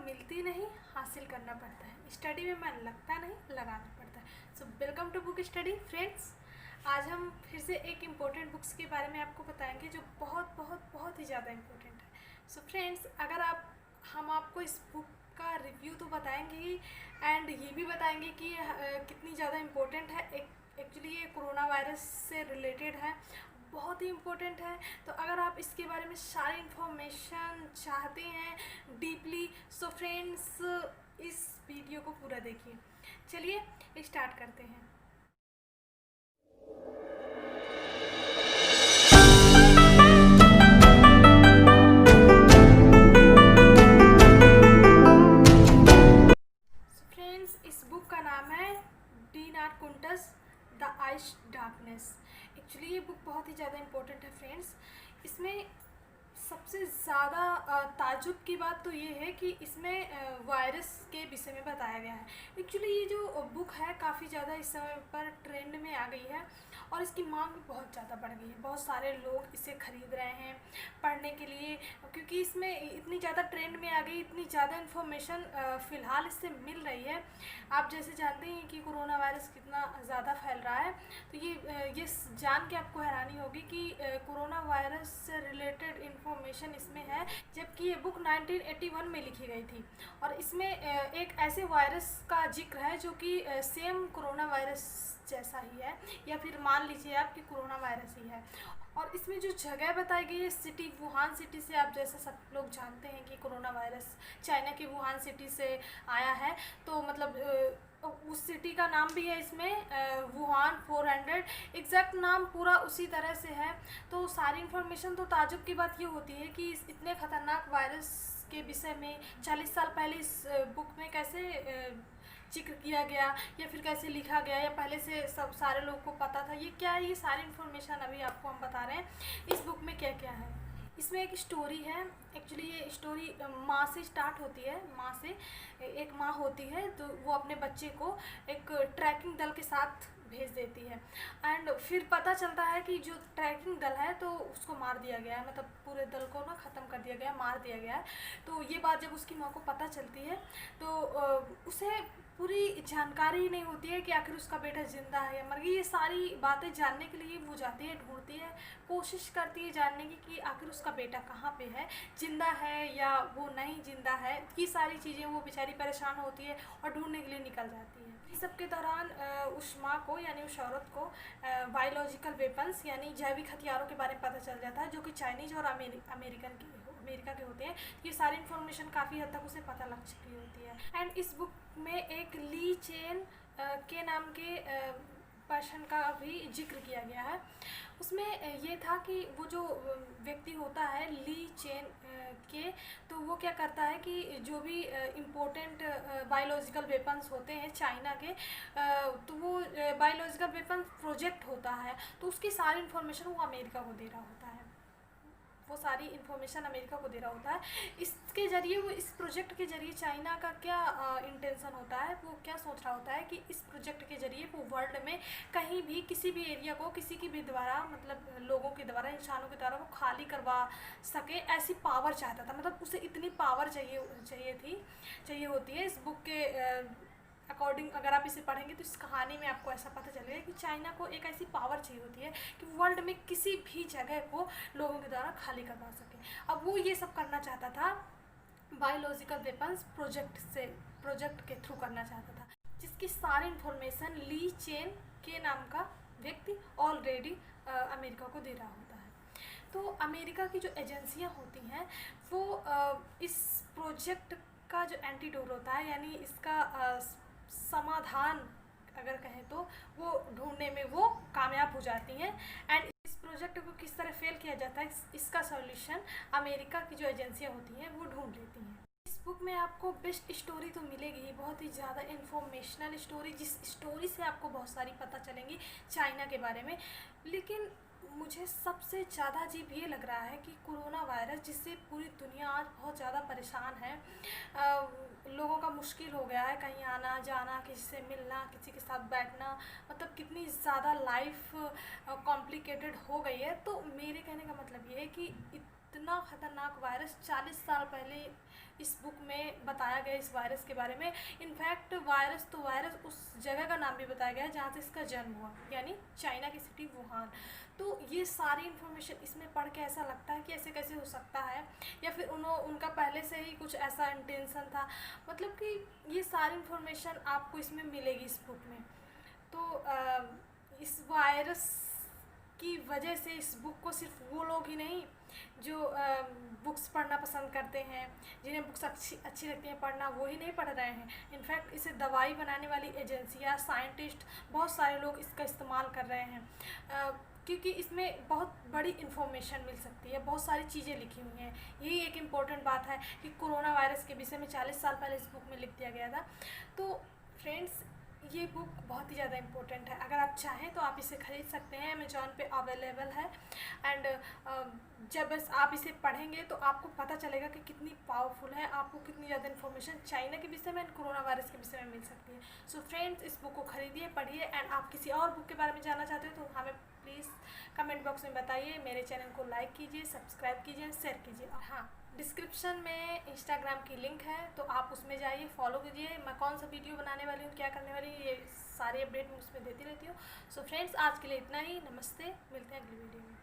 मिलती नहीं, हासिल करना पड़ता है। स्टडी में मन लगता नहीं, लगाना पड़ता है। So welcome to book study friends. आज हम फिर से एक इम्पोर्टेंट बुक्स के बारे में आपको बताएंगे जो बहुत बहुत बहुत ही ज़्यादा इम्पोर्टेंट है। सो फ्रेंड्स, अगर हम आपको इस बुक का रिव्यू तो बताएंगे ही, एंड ये भी बताएंगे कि कितनी ज़्यादा इम्पोर्टेंट है। एक्चुअली ये कोरोना वायरस से रिलेटेड है, बहुत ही इम्पोर्टेंट है। तो अगर आप इसके बारे में सारी इन्फॉर्मेशन चाहते हैं डीपली, सो फ्रेंड्स इस वीडियो को पूरा देखिए। चलिए स्टार्ट करते हैं। फ्रेंड्स, इस बुक का नाम है Dean Koontz the eyes darkness. Actually ये बुक बहुत ही ज़्यादा इम्पोर्टेंट है फ्रेंड्स। इसमें सबसे ज़्यादा ताज्जुब की बात तो ये है कि इसमें वायरस के विषय में बताया गया है। एक्चुअली ये जो बुक है काफ़ी ज़्यादा इस समय पर ट्रेंड में आ गई है और इसकी मांग भी बहुत ज़्यादा बढ़ गई है। बहुत सारे लोग इसे ख़रीद रहे हैं पढ़ने के लिए, क्योंकि इसमें इतनी ज़्यादा ट्रेंड में आ गई, इतनी ज़्यादा इन्फॉर्मेशन फ़िलहाल इससे मिल रही है। आप जैसे जानते हैं कि कोरोना वायरस कितना ज़्यादा फैल रहा है, तो ये जान के आपको हैरानी होगी कि कोरोना वायरस से रिलेटेड इन्फॉर्मेशन इसमें है, जबकि ये बुक 1981 में लिखी गई थी। और इसमें एक ऐसे वायरस का जिक्र है जो कि सेम कोरोना वायरस जैसा ही है, या फिर मान लीजिए आप कि कोरोना वायरस ही है। और इसमें जो जगह बताई गई है, सिटी वुहान सिटी से, आप जैसा सब लोग जानते हैं कि कोरोना वायरस चाइना की वुहान सिटी से आया है। तो मतलब उस सिटी का नाम भी है इसमें वुहान 400, एग्जैक्ट नाम पूरा उसी तरह से है। तो सारी इन्फॉर्मेशन, तो ताज्जुब की बात ये होती है कि इस इतने ख़तरनाक वायरस के विषय में 40 साल पहले इस बुक में कैसे जिक्र किया गया, या फिर कैसे लिखा गया, या पहले से सब सारे लोगों को पता था। ये क्या है, ये सारी इन्फॉर्मेशन अभी आपको हम बता रहे हैं इस बुक में क्या क्या है। इसमें एक स्टोरी है। एक्चुअली ये स्टोरी माँ से स्टार्ट होती है। माँ से, एक माँ होती है तो वो अपने बच्चे को एक ट्रैकिंग दल के साथ भेज देती है, एंड फिर पता चलता है कि जो ट्रैकिंग दल है तो उसको मार दिया गया है, मतलब पूरे दल को ना ख़त्म कर दिया गया है, मार दिया गया है। तो ये बात जब उसकी माँ को पता चलती है तो उसे पूरी जानकारी नहीं होती है कि आखिर उसका बेटा ज़िंदा है या मर गया। ये सारी बातें जानने के लिए वो जाती है, ढूंढती है, कोशिश करती है जानने की कि आखिर उसका बेटा कहाँ पे है, ज़िंदा है या वो नहीं ज़िंदा है। ये सारी चीज़ें वो बेचारी परेशान होती है और ढूंढने के लिए निकल जाती है। इस सब के दौरान उस माँ को, यानी उस औरत को बायोलॉजिकल वेपन्स यानी जैविक हथियारों के बारे में पता चल जाता है, जो कि चाइनीज़ और अमेरिका के होते हैं। ये सारी इन्फॉर्मेशन काफ़ी हद तक उसे पता लग चुकी होती है। एंड इस बुक में एक ली चेन के नाम के पर्सन का भी जिक्र किया गया है। उसमें ये था कि वो जो व्यक्ति होता है ली चेन के, तो वो क्या करता है कि जो भी इम्पोर्टेंट बायोलॉजिकल वेपन्स होते हैं चाइना के, तो वो बायोलॉजिकल वेपन प्रोजेक्ट होता है, तो उसकी सारी इन्फॉर्मेशन वो अमेरिका को दे रहा होता है। वो सारी इन्फॉर्मेशन अमेरिका को दे रहा होता है। इसके ज़रिए वो, इस प्रोजेक्ट के ज़रिए चाइना का क्या इंटेंशन होता है, वो क्या सोच रहा होता है कि इस प्रोजेक्ट के ज़रिए वो वर्ल्ड में कहीं भी किसी भी एरिया को किसी की भी द्वारा, मतलब लोगों के द्वारा, इंसानों के द्वारा वो खाली करवा सके, ऐसी पावर चाहता था। मतलब उसे इतनी पावर चाहिए होती है। इस बुक के अकॉर्डिंग अगर आप इसे पढ़ेंगे तो इस कहानी में आपको ऐसा पता चलेगा कि चाइना को एक ऐसी पावर चाहिए होती है कि वर्ल्ड में किसी भी जगह को लोगों के द्वारा खाली करवा सके। अब वो ये सब करना चाहता था, बायोलॉजिकल वेपन्स प्रोजेक्ट के थ्रू करना चाहता था, जिसकी सारी इन्फॉर्मेशन ली चेन के नाम का व्यक्ति ऑलरेडी अमेरिका को दे रहा होता है। तो अमेरिका की जो एजेंसियां होती हैं वो इस प्रोजेक्ट का जो एंटीडोट होता है, यानी इसका समाधान अगर कहें तो, वो ढूंढने में वो कामयाब हो जाती हैं। एंड इस प्रोजेक्ट को किस तरह फेल किया जाता है, इसका सॉल्यूशन अमेरिका की जो एजेंसियां होती हैं वो ढूंढ लेती हैं। इस बुक में आपको बेस्ट स्टोरी तो मिलेगी ही, बहुत ही ज़्यादा इन्फॉर्मेशनल स्टोरी, जिस स्टोरी से आपको बहुत सारी पता चलेंगी चाइना के बारे में। लेकिन मुझे सबसे ज़्यादा अजीब ये लग रहा है कि कोरोना वायरस, जिससे पूरी दुनिया आज बहुत ज़्यादा परेशान है, लोगों का मुश्किल हो गया है कहीं आना जाना, किसी से मिलना, किसी के साथ बैठना, मतलब कितनी ज़्यादा लाइफ कॉम्प्लिकेटेड हो गई है। तो मेरे कहने का मतलब ये है कि इतना ख़तरनाक वायरस 40 साल पहले इस बुक में बताया गया इस वायरस के बारे में। इनफैक्ट वायरस उस जगह का नाम भी बताया गया है जहाँ से इसका जन्म हुआ, यानी चाइना की सिटी वुहान। तो ये सारी इन्फॉर्मेशन इसमें पढ़ के ऐसा लगता है कि ऐसे कैसे हो सकता है, या फिर उनका पहले से ही कुछ ऐसा इंटेंशन था। मतलब कि ये सारी इन्फॉर्मेशन आपको इसमें मिलेगी इस बुक में। तो इस वायरस की वजह से इस बुक को सिर्फ वो लोग ही नहीं जो बुक्स पढ़ना पसंद करते हैं, जिन्हें बुक्स अच्छी लगती हैं पढ़ना, वो ही नहीं पढ़ रहे हैं। इनफैक्ट इसे दवाई बनाने वाली एजेंसियाँ, साइंटिस्ट, बहुत सारे लोग इसका इस्तेमाल कर रहे हैं, क्योंकि इसमें बहुत बड़ी इन्फॉर्मेशन मिल सकती है, बहुत सारी चीज़ें लिखी हुई हैं। यही एक इम्पॉर्टेंट बात है कि कोरोना वायरस के विषय में 40 साल पहले इस बुक में लिख दिया गया था। तो फ्रेंड्स, ये बुक बहुत ही ज़्यादा इम्पोर्टेंट है। अगर आप चाहें तो आप इसे ख़रीद सकते हैं, अमेज़ॉन पे अवेलेबल है। एंड जब आप इसे पढ़ेंगे तो आपको पता चलेगा कि कितनी पावरफुल है, आपको कितनी ज़्यादा इन्फॉर्मेशन चाइना के विषय में, कोरोना वायरस के विषय में मिल सकती है। सो फ्रेंड्स, इस बुक को ख़रीदिए, पढ़िए। एंड आप किसी और बुक के बारे में जानना चाहते हो तो हमें प्लीज़ कमेंट बॉक्स में बताइए। मेरे चैनल को लाइक कीजिए, सब्सक्राइब कीजिए, शेयर कीजिए। और हाँ, डिस्क्रिप्शन में इंस्टाग्राम की लिंक है, तो आप उसमें जाइए, फॉलो कीजिए। मैं कौन सा वीडियो बनाने वाली हूँ, क्या करने वाली हूँ, ये सारे अपडेट मैं उसमें देती रहती हूँ। सो फ्रेंड्स, आज के लिए इतना ही। नमस्ते, मिलते हैं अगली वीडियो में।